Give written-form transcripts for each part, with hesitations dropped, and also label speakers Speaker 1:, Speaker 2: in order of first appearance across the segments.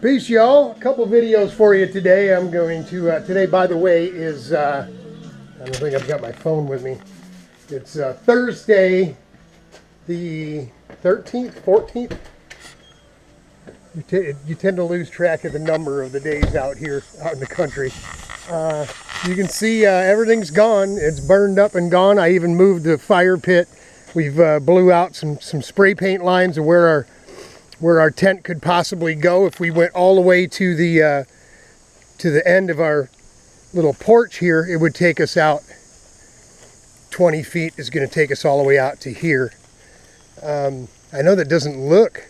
Speaker 1: Peace, y'all. A couple videos for you today. I'm going to, today, by the way, is, I don't think I've got my phone with me. It's Thursday, the 13th, 14th. You tend to lose track of the number of the days out here, out in the country. You can see everything's gone. It's burned up and gone. I even moved the fire pit. We've blew out some spray paint lines of where our tent could possibly go. If we went all the way to the end of our little porch here, it would take us out 20 feet. Is going to take us all the way out to here. I know that doesn't look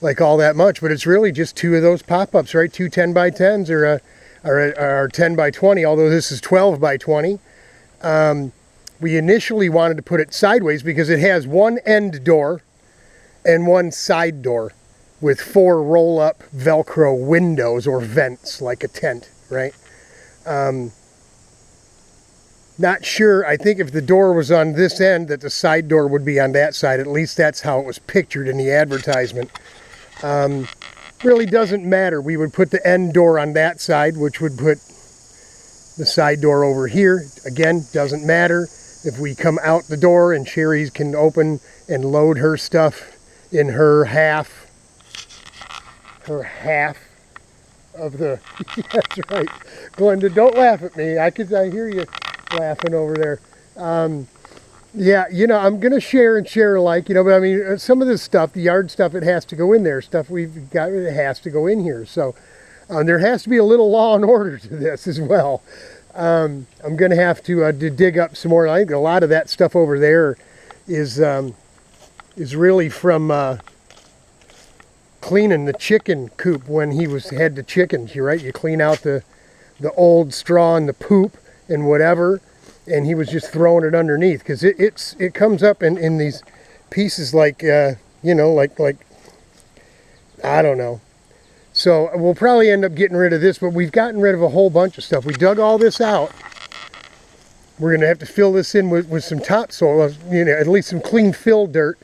Speaker 1: like all that much, but it's really just two of those pop-ups, right? Two 10 by 10s or 10 by 20, although this is 12 by 20. We initially wanted to put it sideways because it has one end door and one side door with 4 roll-up Velcro windows or vents like a tent, right? Not sure. I think if the door was on this end, that the side door would be on that side. At least that's how it was pictured in the advertisement. Really doesn't matter. We would put the end door on that side, which would put the side door over here. Again, doesn't matter. If we come out the door and Sherry can open and load her stuff in her half of the, that's right, Glenda, don't laugh at me. I hear you laughing over there. Yeah, you know, I'm going to share and share alike, you know, but I mean, some of this stuff, the yard stuff, it has to go in there. Stuff we've got, it has to go in here. So there has to be a little law and order to this as well. I'm going to have to dig up some more. I think a lot of that stuff over there is really from cleaning the chicken coop when he had the chickens. You're right. You clean out the old straw and the poop and whatever, and he was just throwing it underneath because it comes up in these pieces like you know, like I don't know. So we'll probably end up getting rid of this, but we've gotten rid of a whole bunch of stuff. We dug all this out. We're going to have to fill this in with some topsoil, you know, at least some clean fill dirt.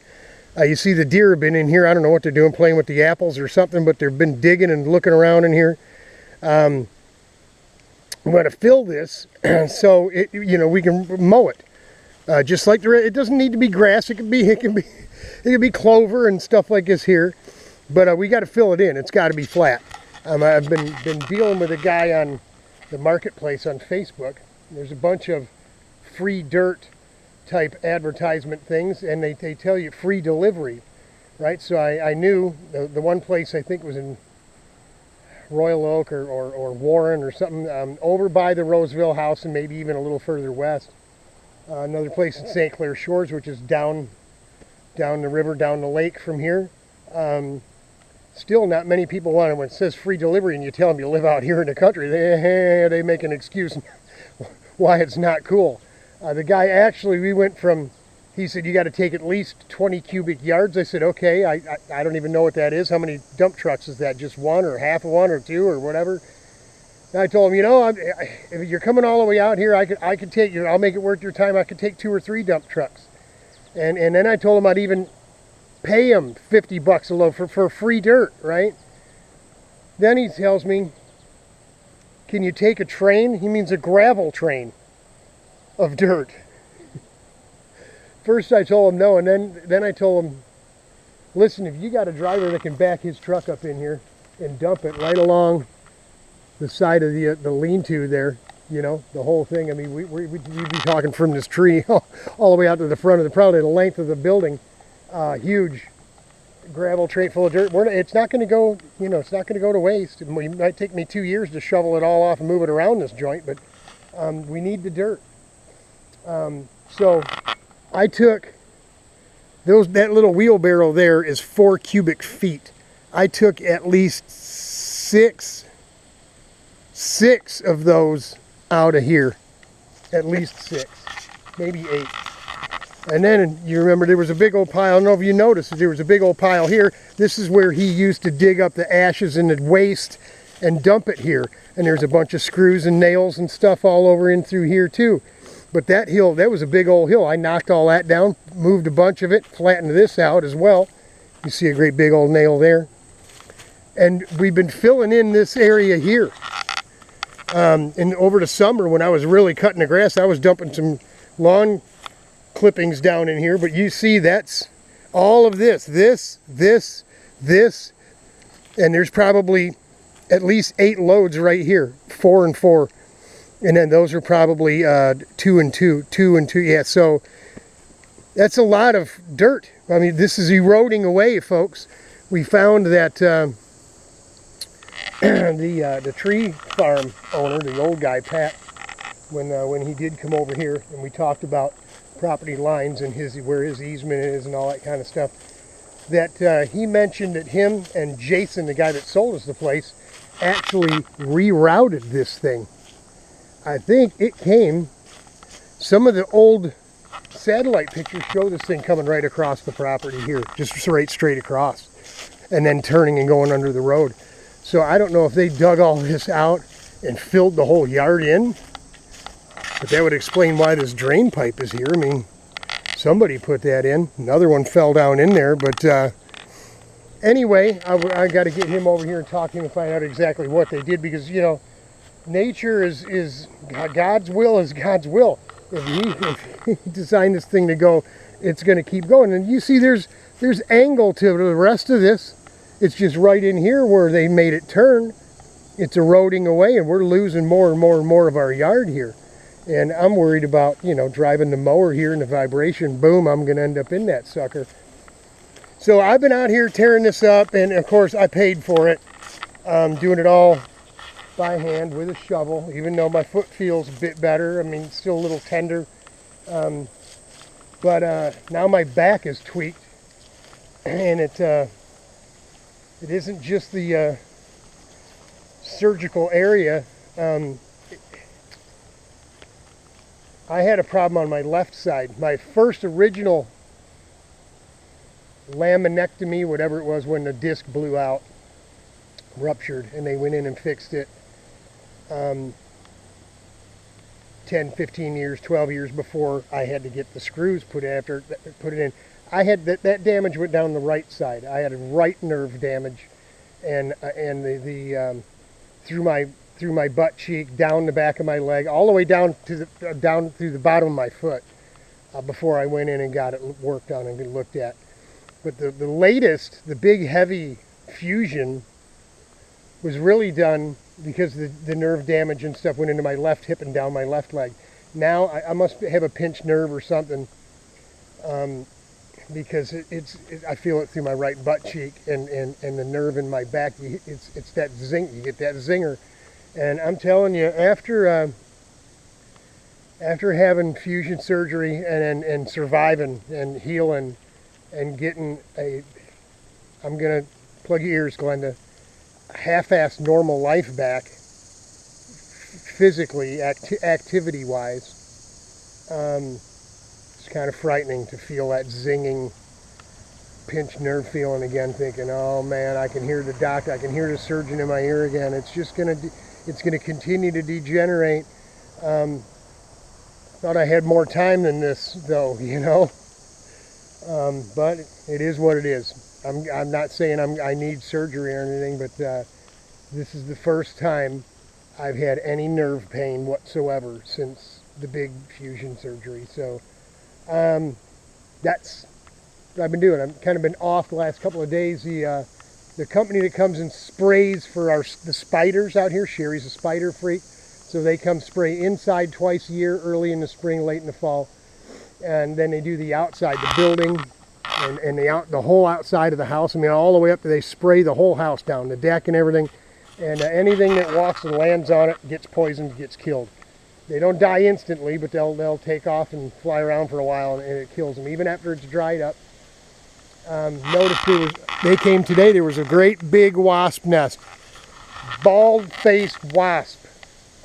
Speaker 1: You see the deer have been in here. I don't know what they're doing, playing with the apples or something, but they've been digging and looking around in here. I'm going to fill this so you know, we can mow it. Just like it doesn't need to be grass. It can be clover and stuff like this here. But we got to fill it in. It's got to be flat. I've been dealing with a guy on the marketplace on Facebook. There's a bunch of free dirt type advertisement things, and they tell you free delivery, right? So I knew the one place, I think was in Royal Oak or Warren or something, over by the Roseville house and maybe even a little further west. Another place in St. Clair Shores, which is down the river, down the lake from here. Still not many people want it. When it says free delivery and you tell them you live out here in the country, they make an excuse why it's not cool. The guy actually, we went from, he said, you got to take at least 20 cubic yards. I said, okay, I don't even know what that is. How many dump trucks is that? Just one or half of one or two or whatever? And I told him, you know, if you're coming all the way out here, I could take you, I'll make it worth your time. I could take 2 or 3 dump trucks. And then I told him I'd even pay him $50 a load for free dirt, right? Then he tells me, can you take a train? He means a gravel train of dirt. First I told him no, and then I told him, listen, if you got a driver that can back his truck up in here and dump it right along the side of the lean-to there, you know, the whole thing. I mean, we'd be talking from this tree all the way out to the front of probably the length of the building. Huge gravel train full of dirt. It's not going to go, you know, it's not going to go to waste. It might take me 2 years to shovel it all off and move it around this joint, but we need the dirt. So I took that little wheelbarrow there is 4 cubic feet. I took at least six of those out of here. At least 6, maybe 8. And then you remember there was a big old pile. I don't know if you noticed, there was a big old pile here. This is where he used to dig up the ashes and the waste and dump it here. And there's a bunch of screws and nails and stuff all over in through here too. But that hill, that was a big old hill. I knocked all that down, moved a bunch of it, flattened this out as well. You see a great big old nail there. And we've been filling in this area here. And over the summer when I was really cutting the grass, I was dumping some lawn clippings down in here. But you see that's all of this, and there's probably at least 8 loads right here, 4 and 4. And then those are probably 2 and 2, 2 and 2. Yeah, so that's a lot of dirt. I mean, this is eroding away, folks. We found that the tree farm owner, the old guy, Pat, when he did come over here and we talked about property lines and where his easement is and all that kind of stuff, that he mentioned that him and Jason, the guy that sold us the place, actually rerouted this thing. I think it came, some of the old satellite pictures show this thing coming right across the property here, just straight across, and then turning and going under the road. So I don't know if they dug all this out and filled the whole yard in, but that would explain why this drain pipe is here. I mean, somebody put that in. Another one fell down in there, but anyway, I got to get him over here and talk to him and find out exactly what they did, because, you know, nature is God's will is God's will. If he designed this thing to go, it's going to keep going. And you see there's angle to the rest of this. It's just right in here where they made it turn. It's eroding away, and we're losing more and more and more of our yard here. And I'm worried about, you know, driving the mower here and the vibration, boom, I'm going to end up in that sucker. So I've been out here tearing this up, and of course I paid for it. Doing it all by hand with a shovel, even though my foot feels a bit better. I mean, it's still a little tender. But now my back is tweaked, and it isn't just the surgical area. I had a problem on my left side. My first original laminectomy, whatever it was, when the disc blew out, ruptured, and they went in and fixed it 10, 15 years, 12 years before I had to get the screws put it in. I had that damage went down the right side. I had a right nerve damage, and the through my butt cheek, down the back of my leg, all the way down to down through the bottom of my foot, before I went in and got it worked on and looked at. But the latest, the big heavy fusion, was really done because the nerve damage and stuff went into my left hip and down my left leg. Now I must have a pinched nerve or something, because I feel it through my right butt cheek and the nerve in my back. It's that zing. You get that zinger. And I'm telling you, after having fusion surgery and surviving and healing and getting I'm gonna plug your ears, Glenda, half-assed normal life back, physically, activity-wise, it's kind of frightening to feel that zinging, pinched nerve feeling again, thinking, oh man, I can hear the doctor, I can hear the surgeon in my ear again. It's just gonna continue to degenerate. Thought I had more time than this, though, you know. But it is what it is. I'm not saying I need surgery or anything, but this is the first time I've had any nerve pain whatsoever since the big fusion surgery. So that's what I've been doing. I've kind of been off the last couple of days. The company that comes and sprays for the spiders out here, Sherry's a spider freak, so they come spray inside twice a year, early in the spring, late in the fall, and then they do the outside, the building, and the whole outside of the house. I mean, all the way up, they spray the whole house down, the deck and everything, and anything that walks and lands on it gets poisoned, gets killed. They don't die instantly, but they'll take off and fly around for a while, and it kills them, even after it's dried up. Noticed they came today, there was a great big wasp nest. Bald-faced wasp.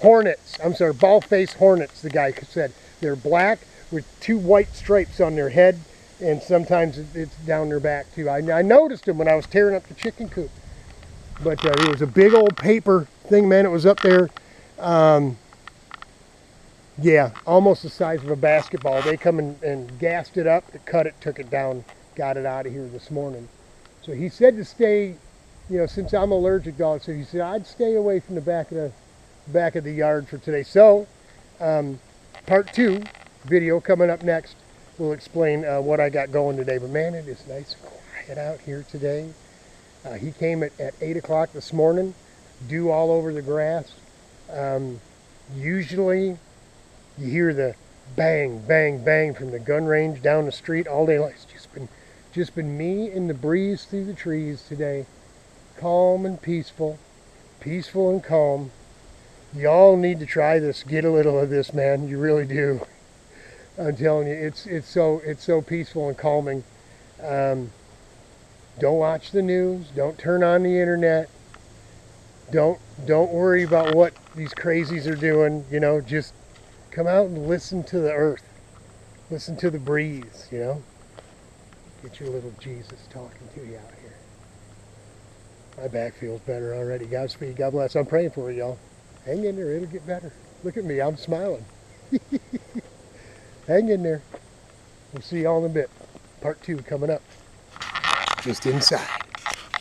Speaker 1: Hornets. I'm sorry, bald-faced hornets, the guy said. They're black with 2 white stripes on their head, and sometimes it's down their back too. I noticed them when I was tearing up the chicken coop. But it was a big old paper thing, man. It was up there. Yeah, almost the size of a basketball. They come and gassed it up, cut it, took it down, got it out of here this morning. So he said to stay you know, since I'm allergic to all that, so he said I'd stay away from the back of the yard for today. So, part 2 video coming up next. We'll explain what I got going today. But man, it is nice and quiet out here today. He came at 8 o'clock this morning, dew all over the grass. Usually you hear the bang, bang, bang from the gun range down the street all day long. It's just been me and the breeze through the trees today. Calm and peaceful, peaceful and calm. Y'all need to try this. Get a little of this, man. You really do. I'm telling you, it's so peaceful and calming. Don't watch the news. Don't turn on the internet. Don't worry about what these crazies are doing. You know, just come out and listen to the earth. Listen to the breeze, you know. Get your little Jesus talking to you out here. My back feels better already. Godspeed. God bless. I'm praying for you, y'all. Hang in there. It'll get better. Look at me. I'm smiling. Hang in there. We'll see y'all in a bit. Part 2 coming up. Just inside.